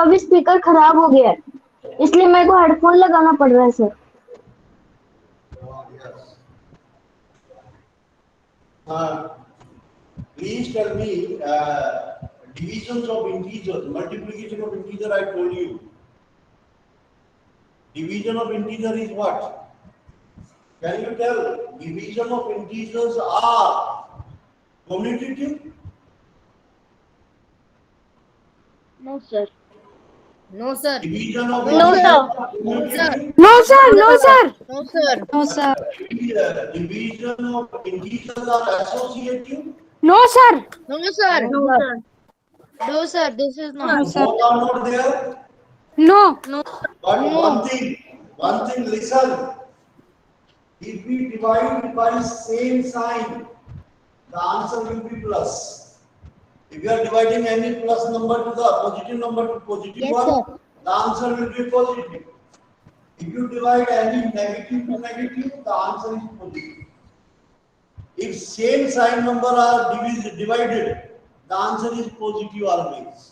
अभी स्पीकर खराब हो गया है, इसलिए मेरे को हेडफोन लगाना पड़ रहा है sir. Yes. Please tell me divisions of integers, multiplication of integer. I told you. Division of integer is what? Can you tell? Division of integers are commutative. No sir. No, sir. Division of No integers sir. are commutative. No sir. No sir. No, sir. No sir. Division of integers are associative. No sir. No, sir. No sir. No, sir. This is not. No sir. Both are not there. No. No. But No. one thing, listen. If we divide by same sign, the answer will be plus. If you are dividing any plus number to the positive number to positive Yes, one, sir. the answer will be positive. If you divide any negative to negative, the answer is positive. If same sign number are divided, the answer is positive always.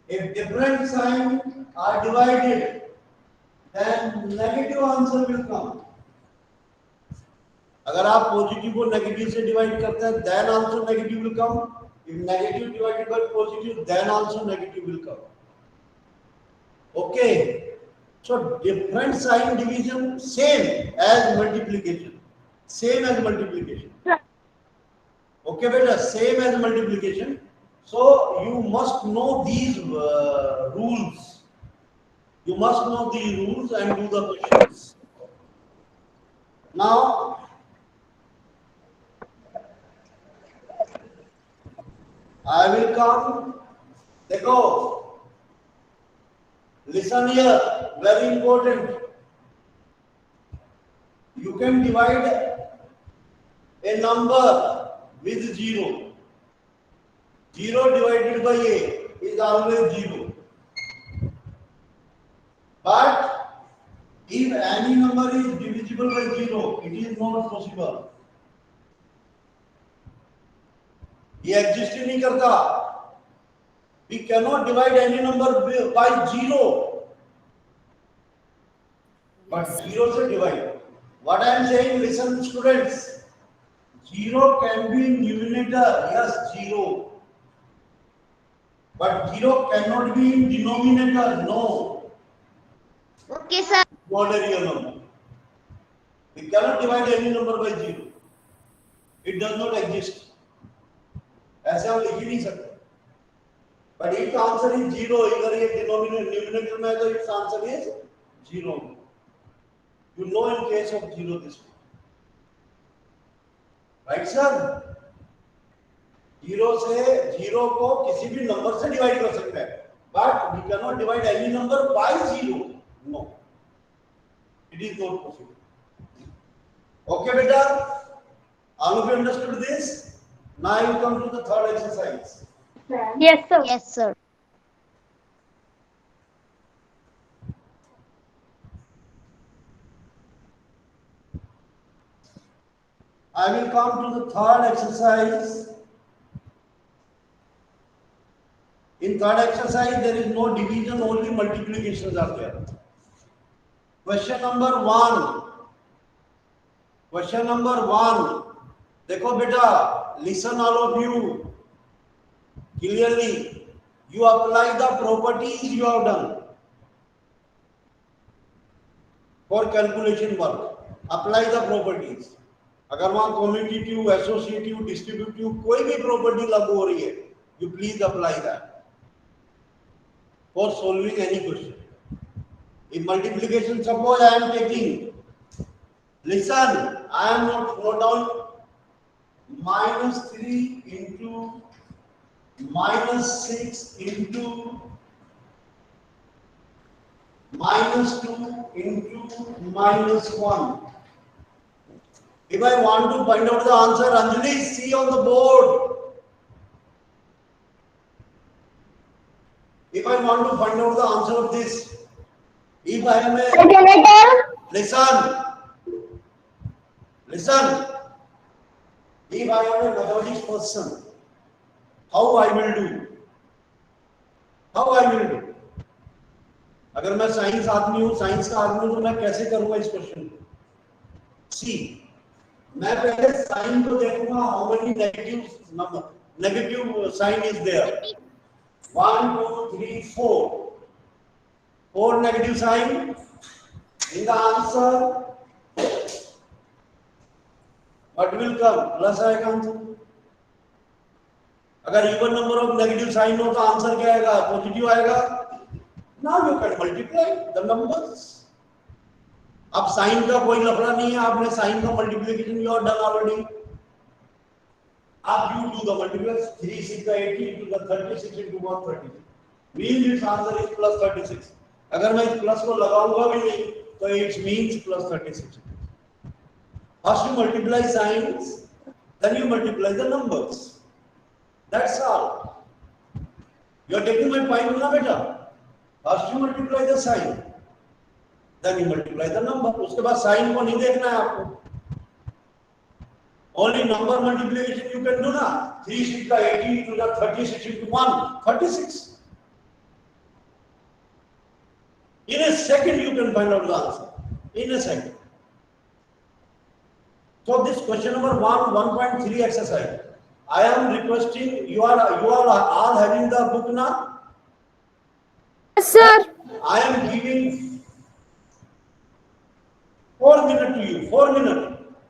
If different signs are divided, then negative answer will come. अगर आप positive को negative से divide करते हैं, then also negative will come. If negative divided by positive, then also negative will come. Okay. So different sign division same as multiplication. Same as multiplication. Okay, beta, same as multiplication. So you must know these rules. You must know these rules and do the questions. Now, I will come. Dekho, listen here, very important. You can divide a number with 0. 0 divided by a is always 0. But if any number is divisible by 0, it is not possible. ये exist ही नहीं करता. We cannot divide any number by 0. But 0 से divide. What I am saying, listen students. 0 can be numerator, yes 0. But 0 cannot be in denominator, no. Okay, sir. Not a real number. We cannot divide any number by 0. It does not exist. ऐसे हम लिख ही नहीं सकते. But if the answer is 0, इधर ये denominator में है तो its answer is 0. You know in case of 0 this way. Right sir? 0 से 0 को किसी भी नंबर से डिवाइड कर सकते हैं. But we cannot divide any number by 0. No. It is not possible. Okay, beta? All of you understood this? Now you come to the third exercise. Yes sir. Yes, sir. I will come to the third exercise. In third exercise, there is no division, only multiplications are there. Question number 1. Question number 1. देखो बेटा, listen all of you clearly. You apply the properties you have done for calculation work. Apply the properties. अगर वहां commutative, associative, distributive कोई भी property लागू हो रही है, you please apply that for solving any question. In multiplication, suppose I am taking, listen, I am note down -3 into -6 into -2 into -1. If I want to find out the answer, Anjali, see on the board. If I want to find out the answer of this, if I am a, listen, if I am a mathematics person, how I will do? How I will do? अगर मैं science आदमी हूं, science का आदमी हूं, तो मैं कैसे करूंगा इस क्वेश्चन को? सी, मैं पहले साइन को देखूंगा, how many negative number, negative sign is there. 1 2 3 4 negative sign in the answer. What will come? Plus आएगा आंसर। अगर even number of negative sign हो तो आंसर क्या आएगा? पॉजिटिव आएगा। Now you can multiply the numbers. अब sign का कोई लफड़ा नहीं है, आपने साइन का multiplication you are done already. अब यू डू द मल्टीप्लिकेशन, 3 6 का 80 into the 36 into 136 means its answer is plus 36। अगर मैं इस प्लस को लगाऊंगा भी नहीं तो it means plus 36। First you multiply signs, then you multiply the numbers. That's all. You are taking my point, ना बेटा? First you multiply the sign, then you multiply the number. उसके बाद sign को नहीं देखना है आपको। Only number multiplication you can do ना। 3 6 का 80 into the 36 into 1 36। In a second you can find out the answer. In a second. So this question number 1.3 exercise, I am requesting you are all having the book now. Yes, sir. I am giving 4 minutes to you. 4 minutes.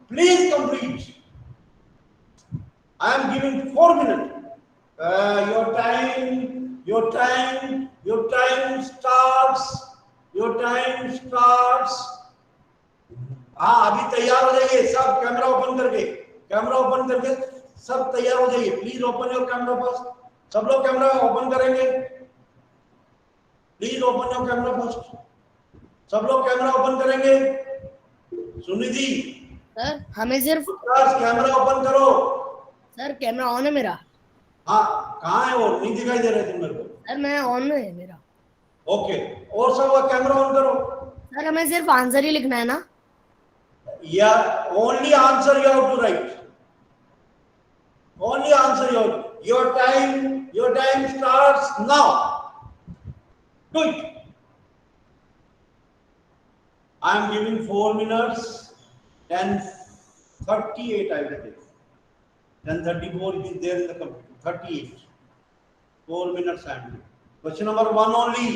Please complete. I am giving 4 minutes. Your time starts. Your time starts. हाँ, अभी तैयार हो जाइए सब, camera open करके सब तैयार हो जाइए। Please open your camera first. सब लोग कैमरा ओपन करेंगे। Please open your camera first. सब लोग कैमरा ओपन करेंगे। सुनिधि सर हमें सिर्फ कैमरा ओपन करो। सर कैमरा ऑन है मेरा। हाँ, कहाँ है वो? नहीं दिखाई दे रहे तुम मेरे को। सर मैं ऑन है मेरा। ओके, और सब कैमरा ऑन करो। सर हमें सिर्फ आंसर ही लिखना है ना? या only answer you have to write. Only answer your time starts now. Do it. I am giving 4 minutes, 10:38 I will take. 10:34 is there in the computer. 38. 4 minutes I am doing. Question number 1 only.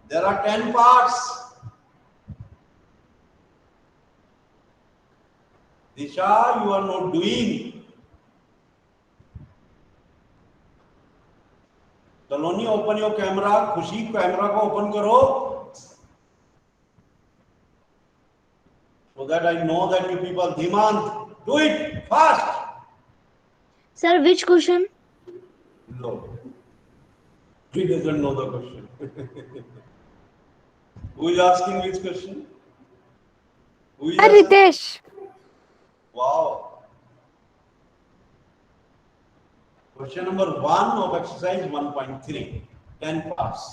There are 10 parts. Disha, you are not doing. Saloni, open your camera. Khushi, camera को open करो. So that I know that you people, Dhimant, do it fast. Sir, which question? No, he doesn't know the question. Who is asking which question? Who is asking? Ritesh. Wow. Question number 1 of exercise 1.3. 10 parts.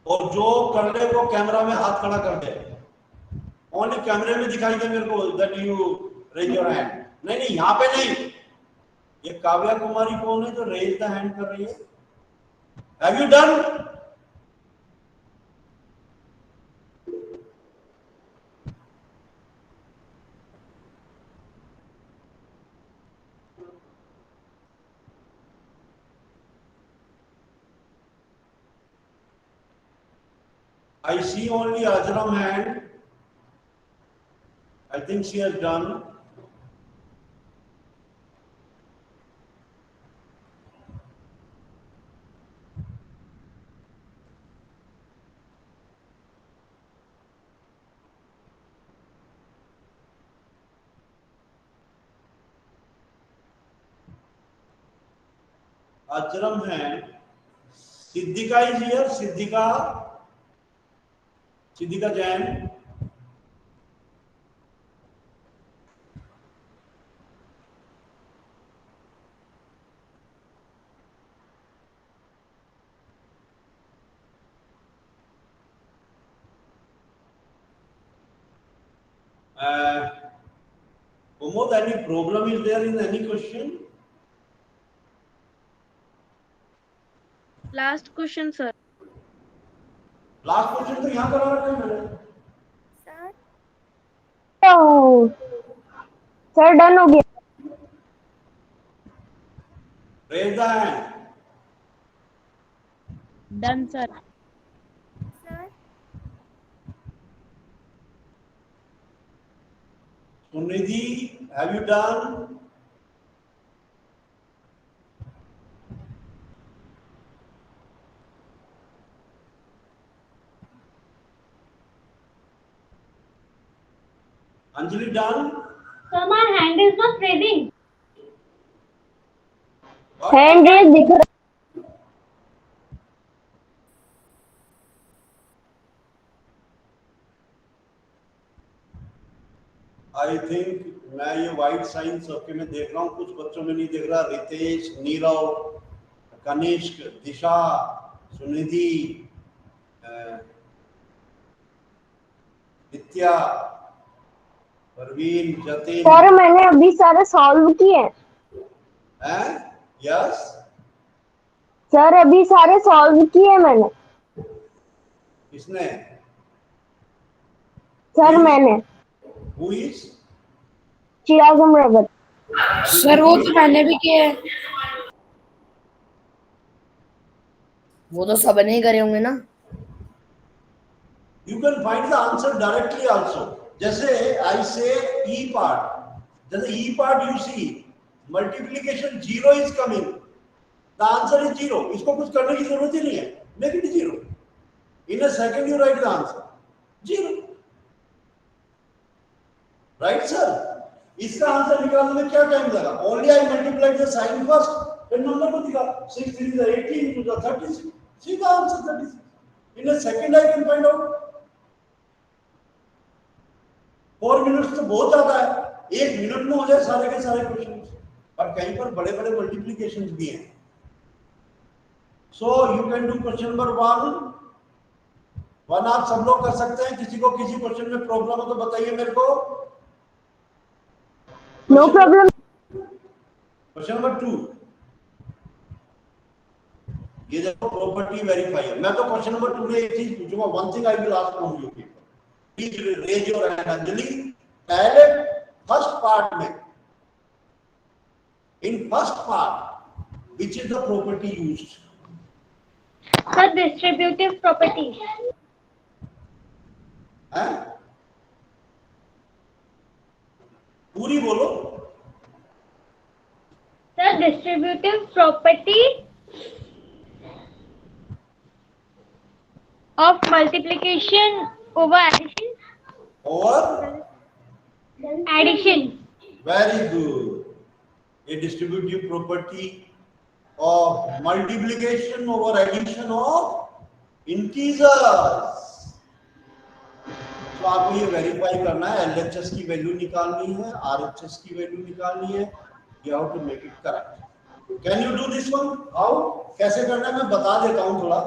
और जो कर ले वो camera में हाथ खड़ा कर दे। Only कैमरे में दिखाई दे मेरे को that you raise your hand. नहीं, यहाँ पे नहीं। ये काव्या कुमारी कौन है जो रेज द हैंड कर रही है? Have you done? I see only Ajram hand. I think she has done. Ajram hand. Siddhika is here. Siddhika Jain. Pramod, any problem is there in any question? Last question, sir. Last question तो यहाँ करा रखा है मैंने. ओह, sir done हो गया. Raise the hand. Done, sir. Sunidhi, have you done? Anjali done? Sir, my hand is not raising. What? Hand raise दिख रहा. I think मैं ये व्हाइट साइन सबके में देख रहा हूँ, कुछ बच्चों में नहीं देख रहा. रितेश, नीरव, कनिष्क, दिशा, सुनिधि, नित्या, परवीन, जतिन. सर मैंने अभी सारे सॉल्व किए. हैं? यस. सर अभी सारे सॉल्व किए मैंने. किसने? सर मैंने. Who is? Chirag Amravat. Sir वो तो मैंने भी किया है. वो तो सबने ही करे होंगे ना. You can find the answer directly also. जैसे I say E part. जैसे E part you see multiplication 0 is coming. The answer is 0. इसको कुछ करने की जरूरत ही नहीं है. Make it 0. In a second you write the answer. 0. Right sir? इसका आंसर निकालने में क्या टाइम लगा? Only I multiplied the sign first. फिर नंबर को दिखा. 6 3 is 18 to the 36. See the answer 36. In a second I can find out. 4 minutes तो बहुत ज्यादा है. 1 मिनट में हो जाए सारे के सारे क्वेश्चन. पर कहीं पर बड़े बड़े मल्टीप्लिकेशंस भी हैं. So you can do question number 1 आप सब लोग कर सकते हैं. किसी को किसी क्वेश्चन में प्रॉब्लम हो तो बताइए मेरे को. No problem. Question number 2. ये देखो प्रॉपर्टी वेरीफायर. मैं तो क्वेश्चन नंबर 2 में एक चीज पूछूंगा. One thing I will ask from you people. Please raise your hand. Anjali, पहले फर्स्ट पार्ट में, in first part which is the property used? Sir, distributive property. हैं? पूरी बोलो. Sir, distributive property of multiplication over addition. और Addition. very good. A distributive property of multiplication over addition of integers. तो आपको ये verify करना है. LHS की वैल्यू निकालनी है, आरएचएस की वैल्यू निकालनी है. You have to make it correct. Can you do this one? How? कैसे करना है मैं बता देता हूँ थोड़ा.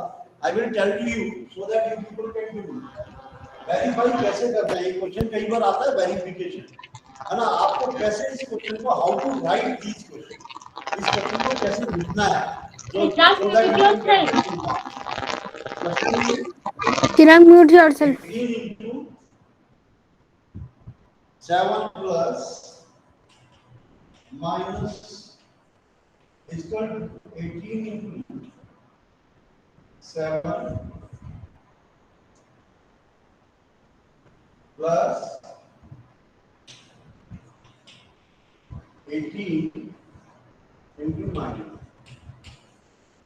I will tell to you so that you people can do. Verify कैसे करना है. ये क्वेश्चन कई बार आता है वेरिफिकेशन, है ना. आपको कैसे इस क्वेश्चन को, how to write this question, इस क्वेश्चन को कैसे लिखना है. Chirag, mute yourself. 7 plus minus is equal to 18 into 7 plus 18 into 9.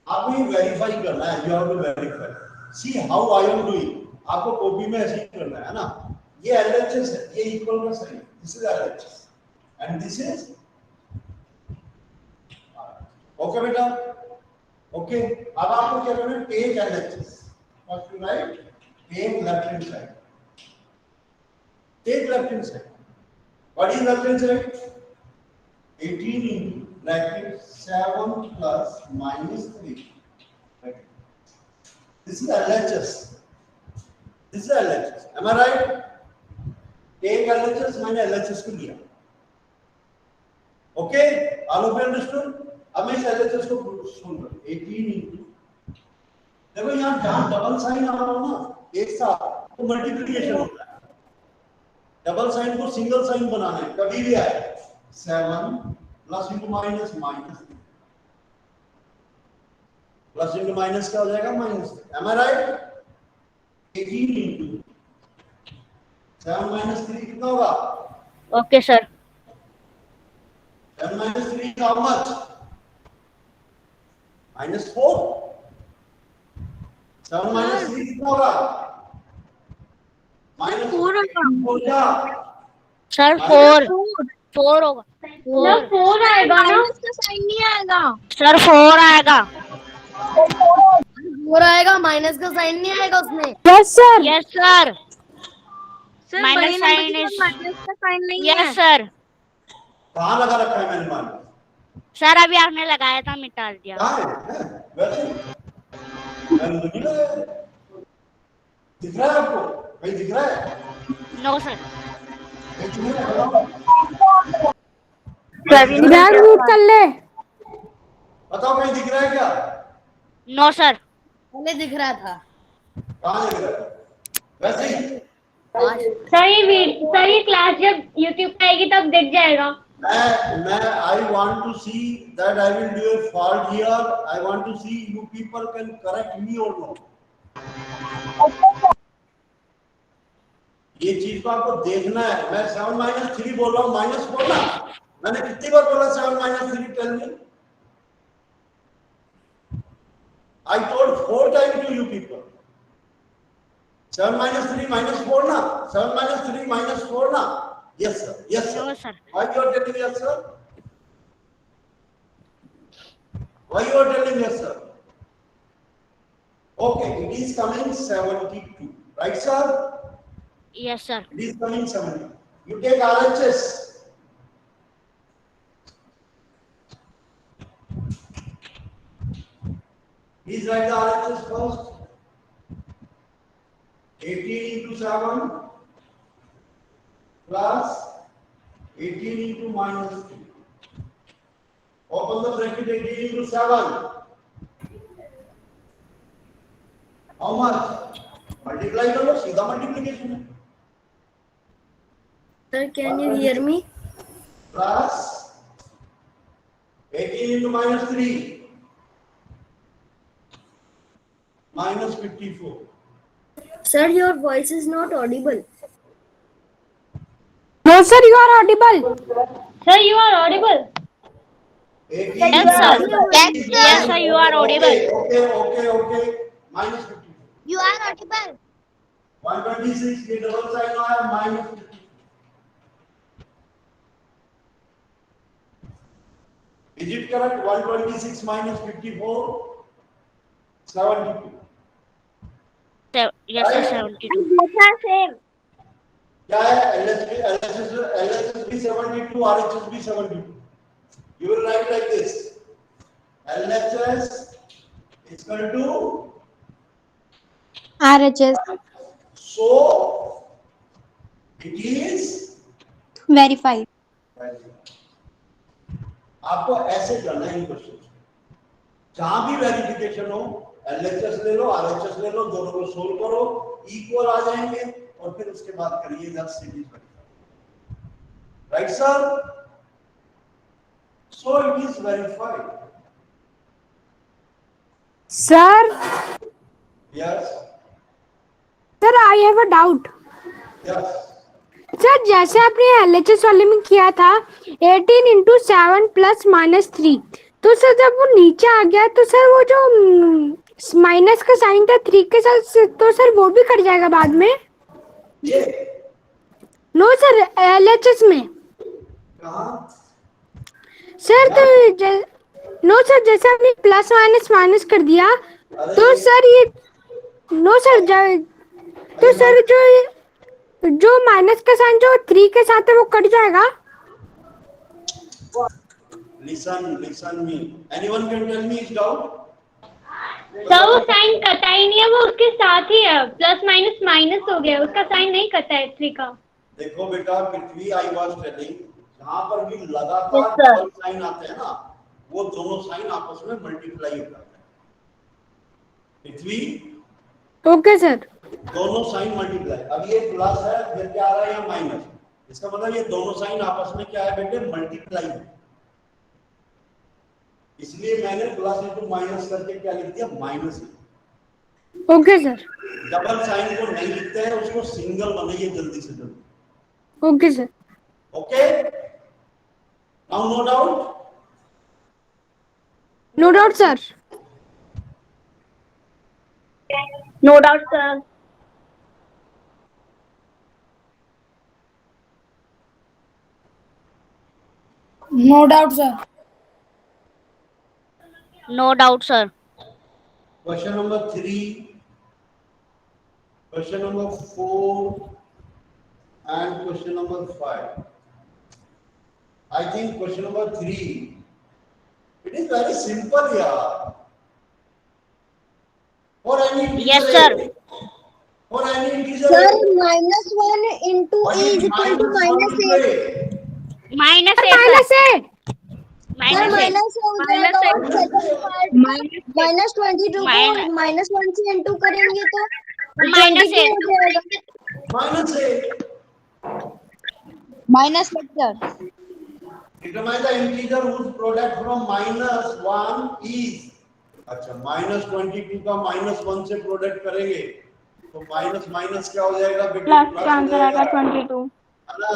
आपको ये वेरीफाई करना है. You have to verify. See how I am doing. आपको कॉपी में ऐसे ही करना है ना. ये एलएचएस है, ये इक्वल का sign. This is LHS and this is okay बेटा. ओके, अब आपको क्या करना है. Take LHS. First to write, take left hand side. Take left hand side. What is left hand side? 18 into bracket 7 plus minus 3. This is LHS. This is LHS. Am I right? Take LHS, मैंने LHS को लिया. Okay, all of you understood? अब मैं इस LHS को सुन रहा हूँ 18 into, देखो यहाँ जहाँ डबल साइन आ रहा हो ना एक साथ तो मल्टीप्लिकेशन होता है, डबल साइन को सिंगल साइन बनाना है कभी भी आए 7 plus into minus minus plus into minus क्या हो जाएगा माइनस, एम आई राइट? 18 इंटू 7 माइनस 3 कितना होगा? Okay, sir. 7 minus 3 is how much? Minus 4. 7 minus 3 कितना होगा? Minus 4 होगा। Sir, 4. 4 होगा। Sir, 4 आएगा ना? साइन नहीं आएगा। Sir, 4 आएगा। 4 आएगा, माइनस का साइन नहीं आएगा उसमें। Yes sir. Yes, sir. Sir Minus बड़े नंबर sign के is- बाद माइनस का साइन नहीं है। Yes, sir. कहाँ लगा रखा है मैंने मान? सर अभी आपने लगाया था मिटा दिया। कहाँ है? वैसे मैंने तो नहीं लगाया। दिख रहा है आपको? कहीं दिख रहा है? No sir. कहीं दिख रहा है? ध्यान रूट कर ले। बताओ कहीं दिख रहा है क्या? No sir. पहले दिख रहा था। कहाँ दिख रहा है? वैसे ही सर ये क्लास जब YouTube पे आएगी तब दिख जाएगा। मैं I want to see that I will do a fault here. I want to see you people can correct me or not. ये चीज को आपको देखना है। मैं 7 minus 3 बोल रहा हूँ, माइनस बोलना। मैंने कितनी बार बोला 7 minus 3 tell me? I told 4 times to you people. 7 minus 3 minus 4 ना? 7 minus 3 minus 4 ना? Yes sir. Yes sir. No, sir. Why you are telling yes sir? Why you are telling yes sir? Okay, it is coming 72. Right sir? Yes sir. It is coming 70. You take RHS. Please write the RHS first. 18 into 7 plus 18 into minus 3. Open the bracket 18 into 7. How much? Multiply करो, सीधा multiplication है. Sir, can you hear me? Plus 18 into minus 3 minus 54. Sir, your voice is not audible. No sir, you are audible. Sir, you are audible. 18 Yes, sir. minus Yes, sir, you are audible. Okay. Minus 54. You are audible. 126 के double sign आया minus 54. Is it correct? 126 minus 54, 72. Yes sir, Right? 72. क्या है? LHS भी 72, RHS भी 72. You will write like this. LHS is equal to RHS so it is verified. आपको ऐसे करना है इन क्वेश्चन, जहां भी वेरिफिकेशन हो एलएचएस ले लो, आरएचएस ले लो, दोनों को सोल्व करो, इक्वल आ जाएंगे और फिर उसके बाद करिए that series verify. Right sir? So it is verified. Sir, yes I have a doubt. Yes sir जैसे आपने LHS वाले में किया था 18 into 7 plus minus 3, तो सर जब वो नीचे आ गया तो सर वो जो माइनस का साइन था 3 के साथ, तो सर वो भी कट जाएगा बाद में? ये नो सर, LHS में कहां? सर तो नो सर, जैसे आपने प्लस माइनस माइनस कर दिया तो सर ये नो सर, तो सर जो माइनस का साइन जो 3 के साथ है वो कट जाएगा? Listen me, anyone can tell me is doubt? Sir वो साइन कटा ही नहीं है, वो उसके साथ ही है, प्लस माइनस माइनस हो गया, उसका साइन नहीं कटा है 3 का. देखो बेटा पृथ्वी, आई वाज टेलिंग जहां पर भी Yes, लगातार sir. डबल साइन आते हैं ना, वो दोनों साइन आपस में मल्टीप्लाई हो जाते हैं। पृथ्वी, ओके सर। दोनों साइन मल्टीप्लाई। अब ये प्लस है, फिर क्या आ रहा है यहाँ माइनस, इसका मतलब ये दोनों साइन आपस में क्या है बेटे, मल्टीप्लाई है। इसलिए मैंने प्लस इंटू माइनस करके क्या लिख दिया, minus. Okay sir. Double sign को नहीं लिखते हैं, उसको सिंगल बनाइए जल्दी से जल्दी। Okay sir. Okay, now no doubt. No doubt sir. No doubt, sir. No doubt sir. No doubt, sir. Question number 3, question number 4 and question number 5. I think question number 3, it is very simple, yeah. For any integer, Yes, sir. for any integer, Sir, -1 into what a is is equal to minus 1 -a. into a? Minus A, minus sir. है। Sir Minus A. Minus हो जाएगा और second part -22 को Minus. -1 से into करेंगे तो Minus 22 A. हो जाएगा। Minus a. Minus sir. Determine the integer whose product from -1 is. अच्छा, -22 का -1 से प्रोडक्ट करेंगे तो माइनस माइनस क्या हो जाएगा बेटे, प्लस का हो आंसर जाएगा। आएगा 22। है ना,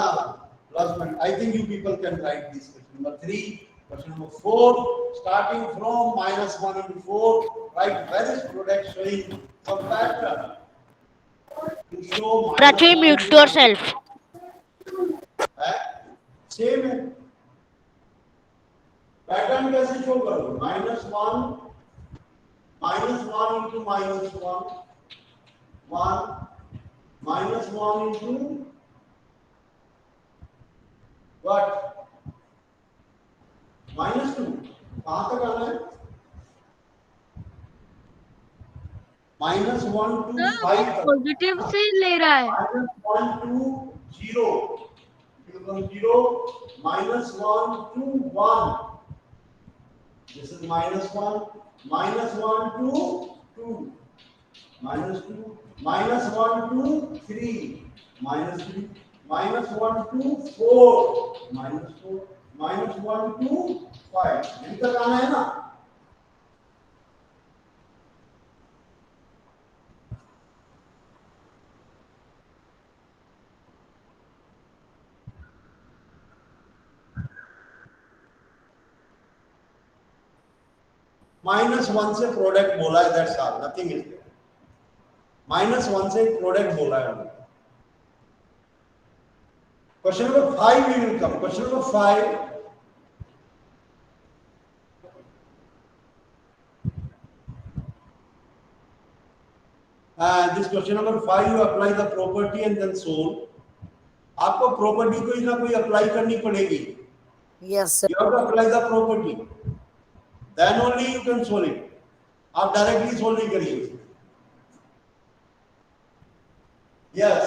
plus one. I think you people can write this. Question number 3, question number 4, starting from -1 into 4, write various products showing some pattern to show Prithvi, mute yourself. Same है। पैटर्न कैसे show करोगे, -1 into -1, 1 -1 into what, -2। कहां तक आना है, -1 to 5 तक। Positive से ले रहा है। -1 to 0, from 0, -1 to 1, this is -1, -1 to 2, -2, -1 to 3, -3, -1 to 4, -4, -1 to 5। यहीं तक आना है ना। -1 से प्रोडक्ट बोला है, that's all, nothing is there. -1 से प्रोडक्ट बोला है हमने। Question number 5 we will come. Question number 5. This question number 5, you apply the property and then solve. आपको प्रॉपर्टी कोई ना कोई अप्लाई करनी पड़ेगी। Yes sir. You have to apply the property, then only you can solve it. आप directly solve नहीं करिए। Yes.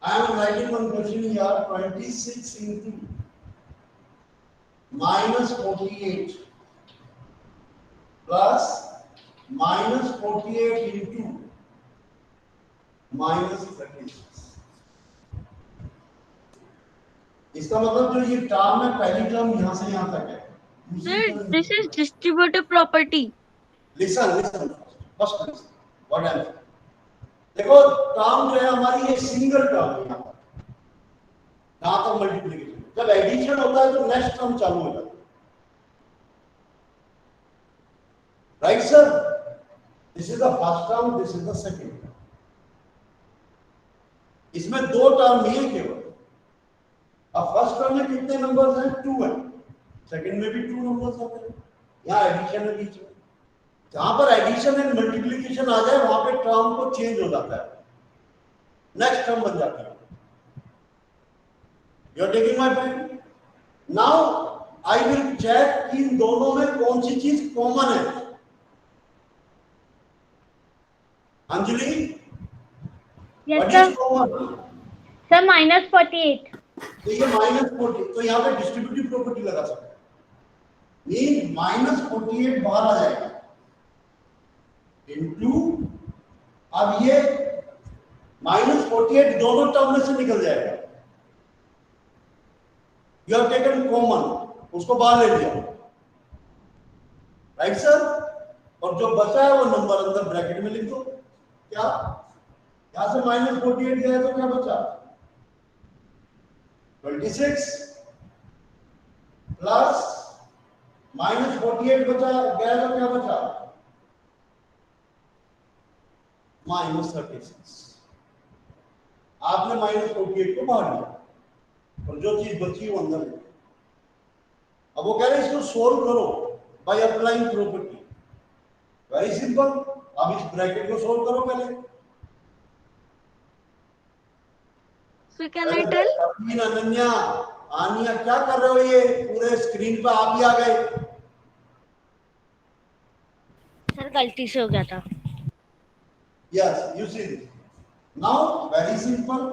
I am writing one question here, 26 into -48 plus -48 into -36। इसका मतलब जो ये टर्म है, पहली टर्म यहां से यहां तक है। Sir this is distributive property. Listen first listen what I am. देखो टर्म जो है हमारी ये सिंगल टर्म है, यहां तक मल्टीप्लिकेशन। जब एडिशन होता है तो नेक्स्ट टर्म चालू हो जाता है, right sir. This is the first term, this is the second term. इसमें दो टर्म नहीं है केवल। अब फर्स्ट टर्म में कितने नंबर्स हैं, 2 है, सेकंड में भी 2 नंबर्स होते हैं। यहाँ एडिशन है बीच में, जहां पर एडिशन एंड मल्टीप्लिकेशन आ जाए वहां पे टर्म को चेंज हो जाता है, नेक्स्ट टर्म बन जाती है। You are taking my point. Now I will check कि इन दोनों में कौन सी चीज कॉमन है। Anjali, Yes, what sir. Is common? Sir, -48. तो ये -40, तो यहाँ पे डिस्ट्रीब्यूटिव प्रॉपर्टी लगा सकते हैं। मीन -48 बाहर आ जाएगा इनटू, अब ये -48 दोनों टर्म में से निकल जाएगा। यू हैव टेकन कॉमन, उसको बाहर ले लिया, राइट सर। और जो बचा है वो नंबर अंदर ब्रैकेट में लिख दो। क्या यहां से -48 गया तो क्या बचा? 26 प्लस -48 बचा गया तो क्या बचा? -36। आपने -48 को बाहर लिया और जो चीज बची वो अंदर ले। अब वो कह रहे हैं इसको सोल्व करो by applying property. Very simple, अब इस ब्रैकेट को सोल्व करो पहले। So can I tell? अमीन, अनन्या, आनिया, क्या कर रहे हो? ये पूरे स्क्रीन पे आप भी आ गए। सर गलती से हो गया था। Yes, you see this. Now very simple.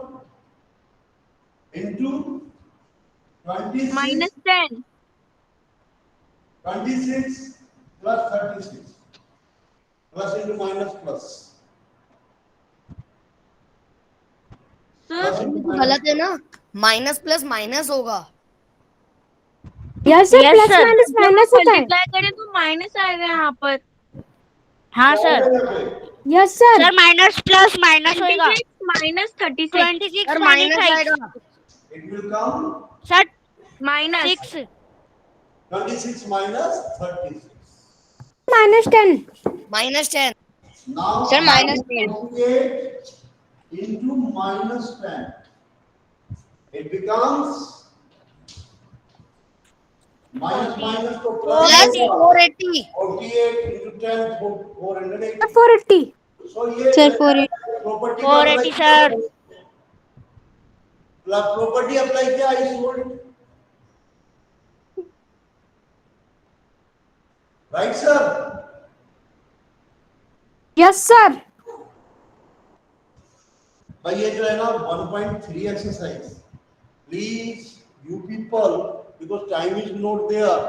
Into 26 -10. 26 plus 36 plus into minus plus. Plus into minus. गलत है ना, माइनस प्लस माइनस होगा। Yes, sir. Yes, plus sir. Minus minus होता है। मल्टीप्लाई करें तो माइनस आएगा यहाँ पर। हाँ sir. Yes, sir. Sir minus plus minus होएगा। -36. 26 सर माइनस माइनस आएगा। It will come sir Minus. 6 26 minus 36. -10. -10। Now Sir, minus 48 into minus 10. It becomes minus minus to plus plus 480। 48 into 10 480. 480. So ये Sir, 480 480 sir. Property apply किया, I solved, right sir. Yes, sir. भाई ये जो है ना 1.3 exercise, please you people, because time is not there,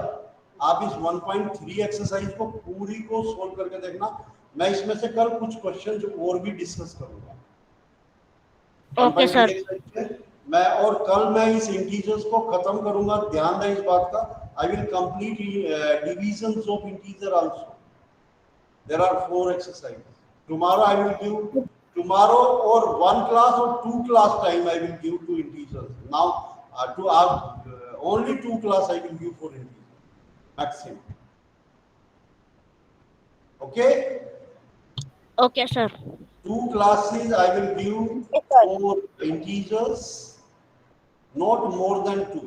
आप इस 1.3 exercise को पूरी को सोल्व करके देखना। मैं इसमें से कल कुछ क्वेश्चन और भी डिस्कस करूंगा। Okay sir. मैं और कल मैं इस इंटीजर्स को खत्म करूंगा, ध्यान दें इस बात का। I will complete divisions of integer also. There are 4 exercise. Tomorrow I will give, tomorrow or 1 class or 2 class time I will give to integers. Now only 2 class I will give for integers maximum. Okay, okay sir. 2 classes I will give for integers, not more than 2.